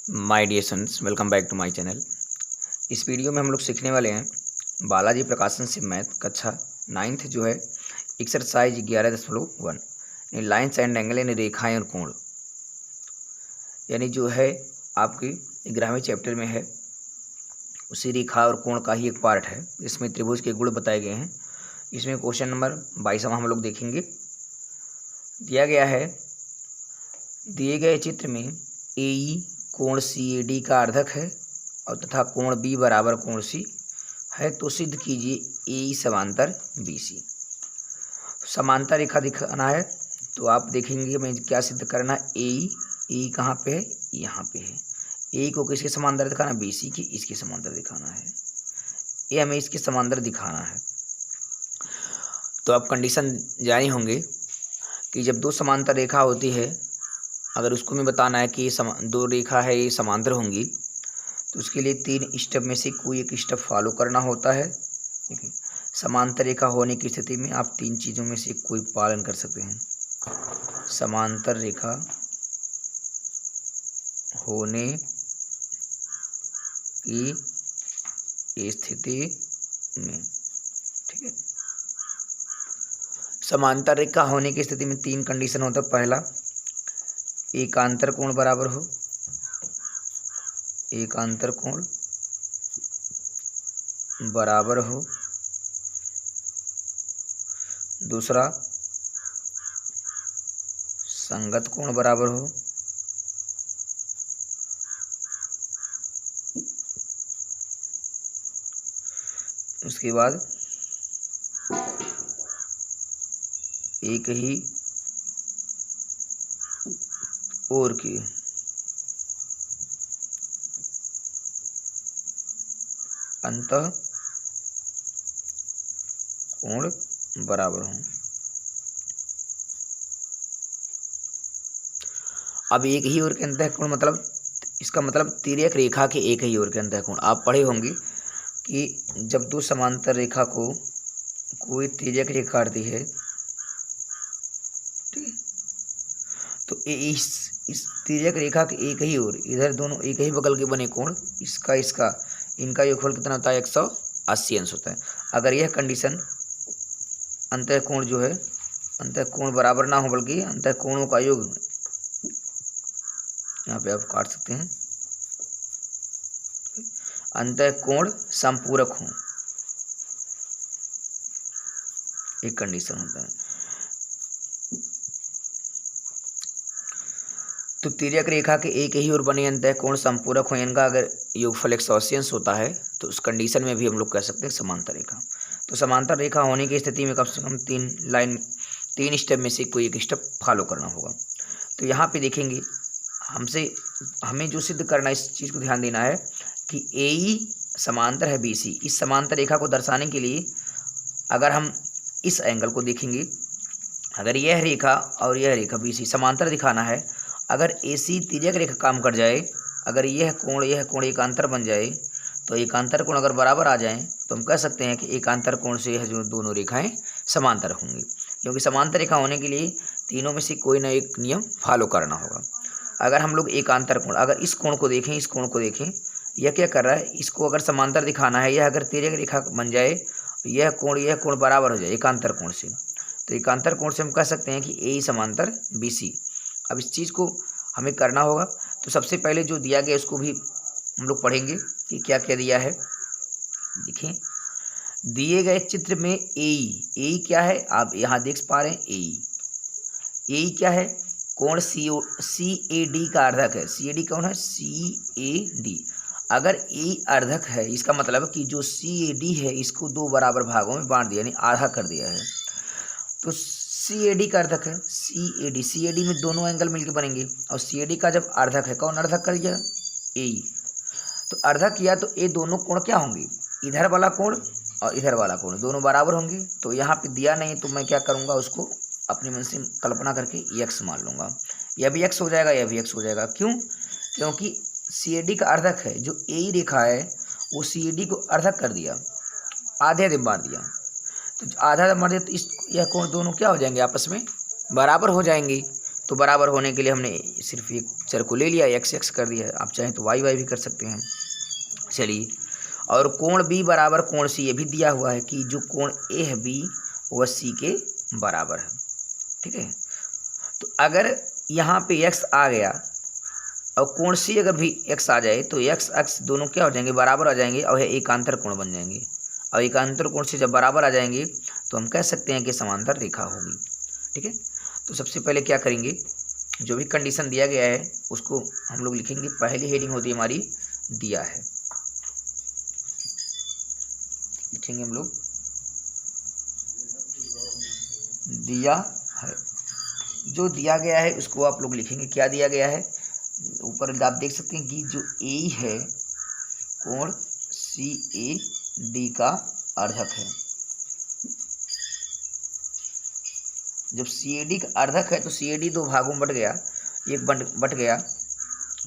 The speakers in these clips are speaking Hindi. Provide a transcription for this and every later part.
My dear students, welcome back to my channel. इस वीडियो में हम लोग सीखने वाले हैं बालाजी प्रकाशन से मैथ कक्षा 9th जो है एक्सरसाइज 11.1 यानी लाइन्स एंड एंगल यानी रेखाएं और कोण, यानी जो है आपकी 11वें चैप्टर में है उसी रेखा और कोण का ही एक पार्ट है। इसमें त्रिभुज के गुण बताए गए हैं। इसमें क्वेश्चन नंबर 22 हम लोग देखेंगे। दिया गया है, दिए गए चित्र में ए कोण CAD का अर्धक है और तथा कोण B बराबर कोण C है, तो सिद्ध कीजिए AE समांतर BC। समांतर रेखा दिखाना है, तो आप देखेंगे मैं क्या सिद्ध करना है। AE कहाँ पे है, यहाँ पे है। AE को किसके समांतर दिखाना, BC की, इसके समांतर दिखाना है। ये हमें इसके समांतर दिखाना है। तो आप कंडीशन जानी होंगे कि जब दो समांतर रेखा होती है, अगर उसको मैं बताना है कि ये दो रेखा है ये समांतर होंगी, तो उसके लिए 3 स्टेप में से कोई एक स्टेप फॉलो करना होता है। देखिए, समांतर रेखा होने की स्थिति में आप 3 चीज़ों में से कोई पालन कर सकते हैं। समांतर रेखा होने की स्थिति में, ठीक है। समांतर रेखा होने की स्थिति में 3 कंडीशन होता है। पहला, एकांतर कोण बराबर हो, एकांतर कोण बराबर हो। दूसरा, संगत कोण बराबर हो। उसके बाद एक ही ओर की अंतः कोण बराबर हो। अब एक ही ओर के अंतः कोण मतलब, इसका मतलब तिर्यक रेखा के एक ही ओर के अंतः कोण। आप पढ़े होंगे कि जब दो समांतर रेखा को कोई तिर्यक रेखा काटती है, ठीक है, तो इस तिर्यक रेखा के एक ही ओर, इधर दोनों एक ही बगल के बने कोण, इसका इसका इनका योगफल कितना होता है, 180 अंश होता है। अगर यह कंडीशन अंतः कोण जो है, अंतः कोण बराबर ना हो बल्कि अंतः कोणों का योग, यहाँ पे आप काट सकते हैं, अंतः कोण संपूरक हो, एक कंडीशन होता है। तो तिर्यक रेखा के एक ही ओर बने अंतः कोण संपूरक हो, इनका अगर योगफल 180 अंश होता है, तो उस कंडीशन में भी हम लोग कह सकते हैं समांतर रेखा। तो समांतर रेखा होने की स्थिति में कम से कम 3 स्टेप में से कोई एक स्टेप फॉलो करना होगा। तो यहाँ पे देखेंगे, हमें जो सिद्ध करना है, इस चीज़ को ध्यान देना है कि AE समांतर है BC। इस समांतर रेखा को दर्शाने के लिए अगर हम इस एंगल को देखेंगे, अगर यह रेखा और यह रेखा BC समांतर दिखाना है, अगर AC तिर्यक रेखा काम कर जाए, अगर यह कोण एकांतर बन जाए, तो एकांतर कोण अगर बराबर आ जाए, तो हम कह सकते हैं कि एकांतर कोण से यह जो दोनों रेखाएं समांतर होंगी। क्योंकि समांतर रेखा होने के लिए तीनों में से कोई ना एक नियम फॉलो करना होगा। अगर हम लोग एकांतर कोण, अगर इस कोण को देखें, इस कोण को देखें, यह क्या कर रहा है, इसको अगर समांतर दिखाना है, यह अगर तिर्यक रेखा बन जाए, यह कोण बराबर हो जाए एकांतर कोण से, तो एकांतर कोण से हम कह सकते हैं कि AE समांतर BC। अब इस चीज़ को हमें करना होगा। तो सबसे पहले जो दिया गया उसको भी हम लोग पढ़ेंगे कि क्या क्या दिया है। देखें, दिए गए चित्र में AE क्या है, आप यहाँ देख पा रहे हैं। AE क्या है, कोण CAD का अर्धक है। CAD कौन है, CAD। अगर AE अर्धक है, इसका मतलब कि जो CAD है इसको 2 बराबर भागों में बांट दिया, यानी आधा कर दिया है। तो CAD का अर्धक है, CAD में दोनों एंगल मिलकर बनेंगे, और CAD का जब अर्धक है, कौन अर्धक कर दिया, AE। तो अर्धक किया तो ये दोनों कोण क्या होंगे, इधर वाला कोण और इधर वाला कोण दोनों बराबर होंगे। तो यहाँ पे दिया नहीं, तो मैं क्या करूँगा, उसको अपने मन से कल्पना करके x मान लूँगा। यह भी x हो जाएगा, यह भी x हो जाएगा। क्यों, क्योंकि CAD का अर्धक है, जो AE रेखा है वो CAD को अर्धक कर दिया, आधे आधे मार दिया। तो आधा आधा मार दिया, तो यह कोण दोनों क्या हो जाएंगे, आपस में बराबर हो जाएंगे। तो बराबर होने के लिए हमने सिर्फ एक चर को ले लिया, एक्स एक्स कर दिया। आप चाहें तो वाई वाई भी कर सकते हैं। चलिए, और कोण बी बराबर कोण सी, ये भी दिया हुआ है कि जो कोण ए है बी वह सी के बराबर है। ठीक है, तो अगर यहाँ पे एक्स आ गया और कोण सी अगर भी एक्स आ जाए तो एक्स एक्स दोनों क्या हो जाएंगे, बराबर आ जाएंगे और ये एकांतर कोण बन जाएंगे। और एकांतर कोण से जब बराबर आ जाएंगे तो हम कह सकते हैं कि समांतर रेखा होगी। ठीक है, तो सबसे पहले क्या करेंगे, जो भी कंडीशन दिया गया है उसको हम लोग लिखेंगे। पहली हेडिंग होती है हमारी दिया है, लिखेंगे हम लोग दिया है। जो दिया गया है उसको आप लोग लिखेंगे। क्या दिया गया है, ऊपर आप देख सकते हैं कि जो ए है कोण सी ए डी का अर्धक है। जब सी ए डी का अर्धक है तो सी ए डी दो भागों में बट गया, एक बट गया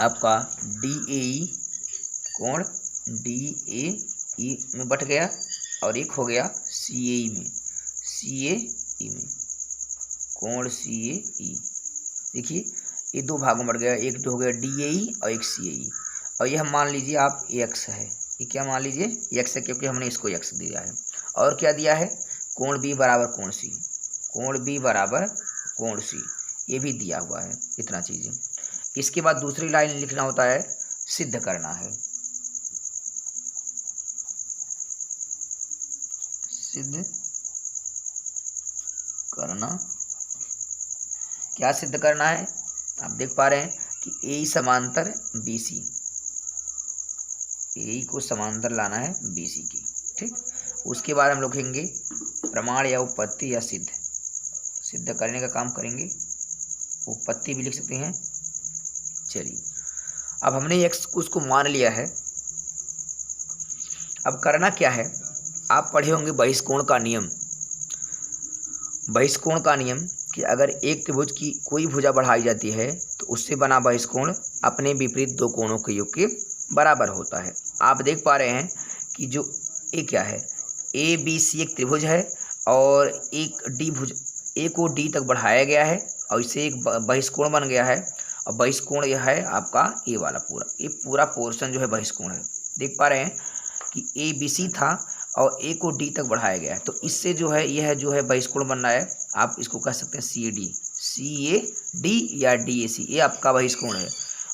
आपका डी ए ई, कोण डी ए ई में बट गया, और एक हो गया सी ए ई में, सी ए ई में, कोण सी ए ई। देखिए ये दो भागों में बढ़ गया, एक हो गया डी ए ई और एक सी ए ई। और यह मान लीजिए आप एक्स है, ये क्या मान लीजिए एक्स है, क्योंकि हमने इसको एक्स दिया है। और क्या दिया है, कोण बी बराबर कोण सी, कोण बी बराबर कोण सी, ये भी दिया हुआ है। इतना चीज़ें। इसके बाद दूसरी लाइन लिखना होता है, सिद्ध करना है। सिद्ध करना, क्या सिद्ध करना है, आप देख पा रहे हैं कि ए समांतर बी सी, ए को समांतर लाना है बी सी की। ठीक, उसके बाद हम लोग लिखेंगे प्रमाण या उपपत्ति या सिद्ध, सिद्ध करने का काम करेंगे। उपपत्ति भी लिख सकते हैं। चलिए, अब हमने एक्स को उसको मान लिया है। अब करना क्या है, आप पढ़े होंगे बहिष्कोण का नियम। बहिष्कोण का नियम कि अगर एक त्रिभुज की कोई भुजा बढ़ाई जाती है तो उससे बना बहिष्कोण अपने विपरीत दो कोणों के योग के बराबर होता है। आप देख पा रहे हैं कि जो ए क्या है, ए बी सी एक त्रिभुज है और एक डी भुज, ए को डी तक बढ़ाया गया है और इससे एक बहिष्कोण बन गया है। और बहिष्कोण यह है आपका ए वाला पूरा, ये पूरा पोर्शन जो है बहिष्कोण है। देख पा रहे हैं कि ए बी सी था और ए को डी तक बढ़ाया गया है, तो इससे जो है यह जो है बहिष्कोण बन रहा है। आप इसको कह सकते हैं C A D, C A D या डी ए सी, ये आपका बहिष्कोण है।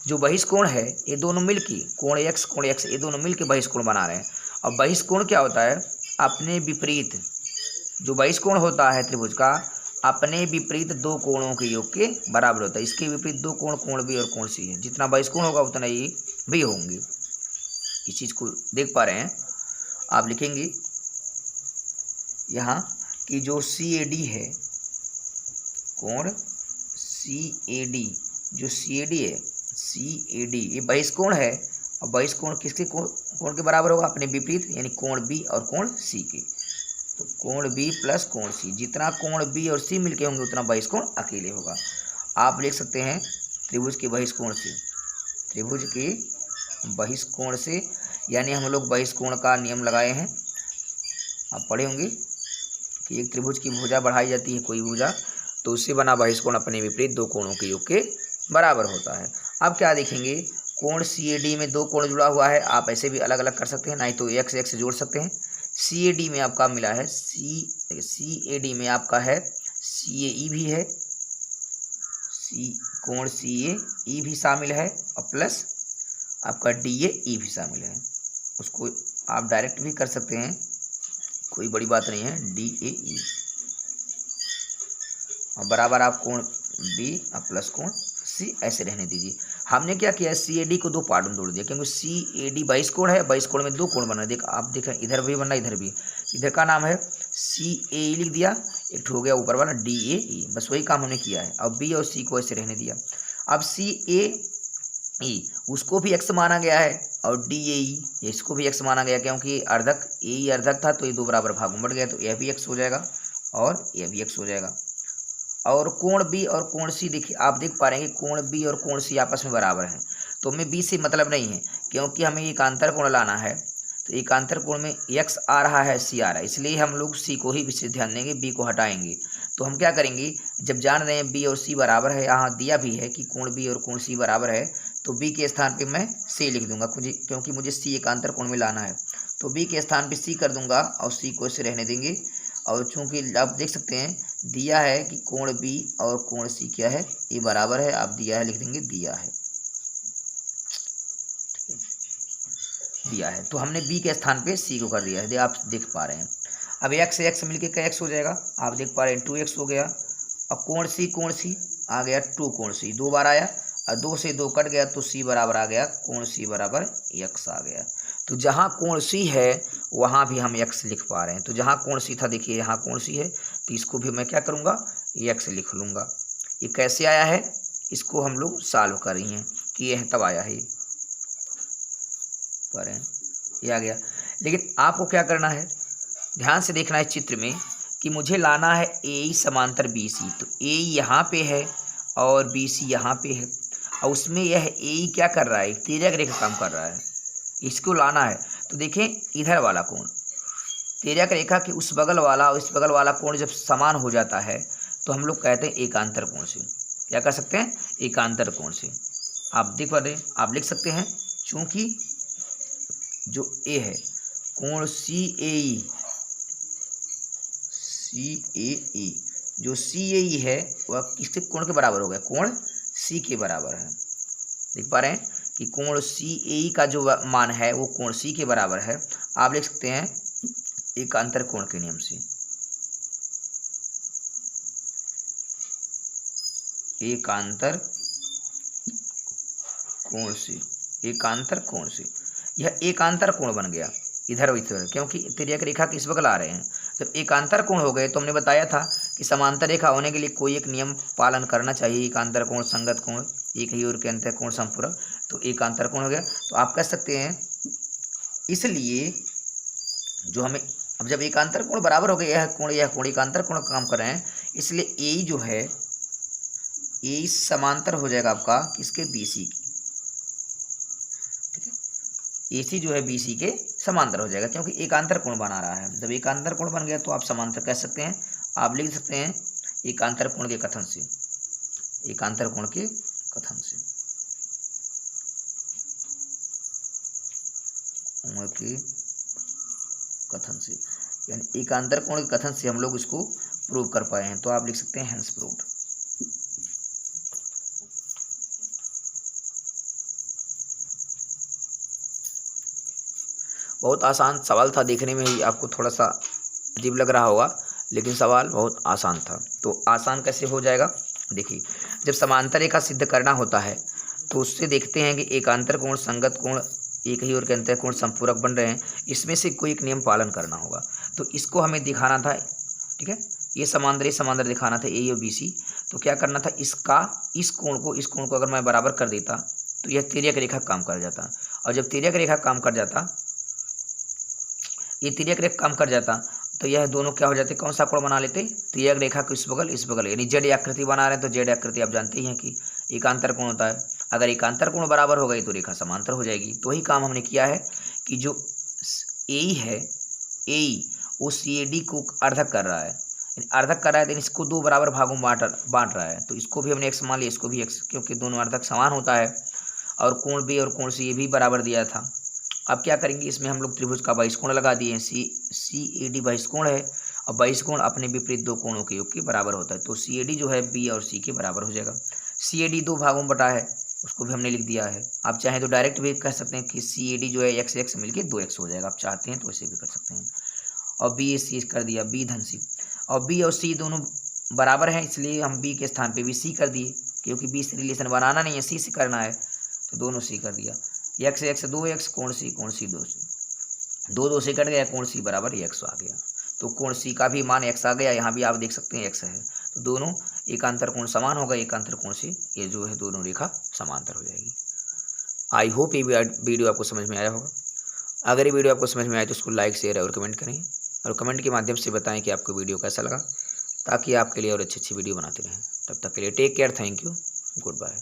जो बहिष्कोण है ये दोनों मिलके कोण एक्स ये दोनों मिलके बहिष्कोण बना रहे हैं। और बहिष्कोण क्या होता है, अपने विपरीत, जो बहिष्कोण होता है त्रिभुज का अपने विपरीत दो कोणों के योग के बराबर होता है। इसके विपरीत दो कोण, कोण बी और कोण सी है। जितना बहिष्कोण होगा उतना ही भी होंगे। इस चीज़ को देख पा रहे हैं। आप लिखेंगे यहाँ कि जो सी ए डी है, कोण सी ए डी, जो सी ए डी है, सी ए डी ये बहिष्कोण है। और बहिष्कोण किसके कोण के बराबर होगा, अपने विपरीत, यानी कोण बी और कोण सी के। तो कोण बी प्लस कोण सी, जितना कोण बी और सी मिलके होंगे उतना बहिष्कोण अकेले होगा। आप लिख सकते हैं त्रिभुज के बहिष्कोण से, त्रिभुज के बहिष्कोण से, यानी हम लोग बहिष्कोण का नियम लगाए हैं। आप पढ़े होंगे कि एक त्रिभुज की भुजा बढ़ाई जाती है, कोई भुजा, तो उससे बना बहिष्कोण अपने विपरीत दो कोणों के योग के बराबर होता है। अब क्या देखेंगे, कोण सी ए डी में दो कोण जुड़ा हुआ है। आप ऐसे भी अलग अलग कर सकते हैं, नहीं तो एक्स एक्स जोड़ सकते हैं। सी ए डी में आपका मिला है सी ए डी में आपका है सी ए ई भी है, कोण सी ए ई भी शामिल है और प्लस आपका डी ए ई भी शामिल है। उसको आप डायरेक्ट भी कर सकते हैं, कोई बड़ी बात नहीं है, डी ए ई और बराबर आप कोण बी और प्लस कोण सी ऐसे रहने दीजिए। हमने क्या किया, सी ए डी को दो पार्ट में तोड़ दिया, क्योंकि सी ए डी बहिष्कोण है, बहिष्कोण में दो कोण बना है। देख आप देखें, इधर भी बनना, इधर भी। इधर का नाम है सी ए ई लिख दिया, एक हो गया ऊपर वाला डी ए ई, बस वही काम हमने किया है। अब बी और सी को ऐसे रहने दिया। अब सी ए ई उसको भी एक्स माना गया है और डी ए ई इसको भी एक्स माना गया, क्योंकि अर्धक ए ई अर्धक था तो ये दो बराबर भाग में बढ़ गया, तो यह भी एक्स हो जाएगा और यह भी एक्स हो जाएगा। और कोण बी और कोण सी, देखिए आप देख पा रहे हैं कि कोण बी और कोण सी आपस में बराबर हैं, तो हमें बी से मतलब नहीं है, क्योंकि हमें एकांतर कोण लाना है। तो एकांतर कोण में एक्स आ रहा है, सी आ रहा है, इसलिए हम लोग सी को ही विशेष ध्यान देंगे, बी को हटाएंगे। तो हम क्या करेंगे, जब जान रहे हैं बी और सी बराबर है, यहाँ दिया भी है कि कोण बी और कोण सी बराबर है, तो बी के स्थान पे मैं सी लिख दूंगा क्योंकि मुझे सी एकांतर कोण में लाना है। तो बी के स्थान पे सी कर दूंगा और सी को इसे रहने देंगे। और चूंकि आप देख सकते हैं दिया है कि कोण बी और कोण सी क्या है, ये बराबर है। आप दिया है लिख देंगे दिया है, दिया है। तो हमने बी के स्थान पे सी को कर दिया है, आप देख पा रहे हैं। अब एक्स से एक्स मिलके क्या एक्स हो जाएगा, आप देख पा रहे हैं 2x हो गया। अब कोण सी आ गया 2 कोण सी 2 बार आया और 2 से 2 कट गया तो सी बराबर आ गया, कोण सी बराबर x आ गया। तो जहाँ कोण सी है वहाँ भी हम x लिख पा रहे हैं। तो जहाँ कोण सी था, देखिए यहाँ कोण सी है, तो इसको भी मैं क्या करूँगा, x लिख लूँगा। ये कैसे आया है, इसको हम लोग सॉल्व कर रही हैं कि यह तब आया है, ये आ गया। लेकिन आपको क्या करना है, ध्यान से देखना है चित्र में कि मुझे लाना है ए समांतर बी सी। तो ए यहाँ पे है और बी सी यहाँ पे है, और उसमें यह ए क्या कर रहा है, तिर्यक रेखा काम कर रहा है, इसको लाना है। तो देखें इधर वाला कोण, तिर्यक रेखा के उस बगल वाला और इस बगल वाला कोण जब समान हो जाता है तो हम लोग कहते हैं एकांतर कोण से। क्या कर सकते हैं, एकांतर कोण से। आप देख पा रहे, आप लिख सकते हैं, चूंकि जो ए है कोण सी ए ई, जो सी ए ई है वह किसके कोण के बराबर हो गया, कोण सी के बराबर है। देख पा रहे हैं कि कोण सी ए ई का जो मान है वो कोण सी के बराबर है। आप लिख सकते हैं एकांतर कोण के नियम से, एकांतर कोण से, एकांतर कोण से। यह एकांतर कोण बन गया इधर उधर, क्योंकि तिर्यक रेखा किस बगल आ रहे हैं। जब एकांतर कोण हो गए तो हमने बताया था कि समांतर रेखा होने के लिए कोई एक नियम पालन करना चाहिए, एकांतर कोण, संगत कोण, एक ही ओर के अंत कोण, संपूरक। तो एकांतर कोण हो गया। तो आप कह सकते हैं इसलिए जो हमें, अब जब एकांतर कोण बराबर हो गए, यह कोण एकांतर कोण का काम कर रहे हैं, इसलिए ए जो है ए समांतर हो जाएगा आपका किसके, बी सी। ए सी जो है बी सी के समांतर हो जाएगा, क्योंकि एकांतर कोण बना रहा है। जब एकांतर कोण बन गया तो आप समांतर कह सकते हैं। आप लिख सकते हैं एकांतर कोण के कथन से, एकांतर कोण के कथन से, यानी एकांतर कोण के कथन से हम लोग इसको प्रूव कर पाए हैं। तो आप लिख सकते हैं हेंस प्रूव्ड। बहुत आसान सवाल था, देखने में ही आपको थोड़ा सा अजीब लग रहा होगा, लेकिन सवाल बहुत आसान था। तो आसान कैसे हो जाएगा, देखिए जब समांतर रेखा सिद्ध करना होता है तो उससे देखते हैं कि एकांतर कोण, संगत कोण, एक ही ओर के अंत कोण संपूरक बन रहे हैं, इसमें से कोई एक नियम पालन करना होगा। तो इसको हमें दिखाना था, ठीक है, ये समांतर दिखाना था ए और बी सी। तो क्या करना था, इस कोण को अगर मैं बराबर कर देता तो यह तिर्यक रेखा काम कर जाता। और जब तिर्यक रेखा काम कर जाता, ये तिर्यक रेखा काम कर जाता तो यह दोनों क्या हो जाते, कौन सा कोण बना लेते, तिर्यक रेखा को इस बगल, यानी जेड आकृति बना रहे हैं। तो जेड आकृति आप जानते ही हैं कि एकांतर कोण होता है। अगर एकांतर कोण बराबर हो गई तो रेखा समांतर हो जाएगी। तो वही काम हमने किया है कि जो ए है, ए वो सी ए डी को अर्धक कर रहा है, अर्धक कर रहा है, तो इसको दो बराबर भागों में बांट रहा है। तो इसको भी हमने एक्स मान लिया, इसको भी एक्स, क्योंकि दोनों अर्धक समान होता है। और कोण बी और कोण सी ये भी बराबर दिया था। अब क्या करेंगे, इसमें हम लोग त्रिभुज का बहिष्कोण लगा दिए हैं, सी ए डी बहिष्कोण है, और बहिष्कोण अपने विपरीत दो कोणों के योग के बराबर होता है। तो सी ए डी जो है बी और सी के बराबर हो जाएगा। सी ए डी दो भागों में बटा है, उसको भी हमने लिख दिया है। आप चाहें तो डायरेक्ट भी कह सकते हैं कि सी ए डी जो है एक्स एक्स मिलके 2x हो जाएगा, आप चाहते हैं तो ऐसे भी कर सकते हैं। और बी ए सी कर दिया, बी धन सी, और बी और सी दोनों बराबर हैं, इसलिए हम बी के स्थान पे भी सी कर दिए, क्योंकि बी से रिलेशन बनाना नहीं है, सी से करना है, तो दोनों सी कर दिया। एक्स एक्स 2x, कोण सी 2 से 2 से कट गया, कोण सी बराबर x आ गया। तो कोण सी का भी मान x आ गया, यहाँ भी आप देख सकते हैं x है। तो दोनों एकांतर कोण समान होगा, एकांतर कोण से ये जो है दोनों रेखा समांतर हो जाएगी। आई होप ये वीडियो आपको समझ में आया होगा। अगर ये वीडियो आपको समझ में आए तो उसको लाइक, शेयर और कमेंट करें, और कमेंट के माध्यम से बताएं कि आपको वीडियो कैसा लगा, ताकि आपके लिए और अच्छी वीडियो बनाते रहें। तब तक के लिए take care, thank you, good bye.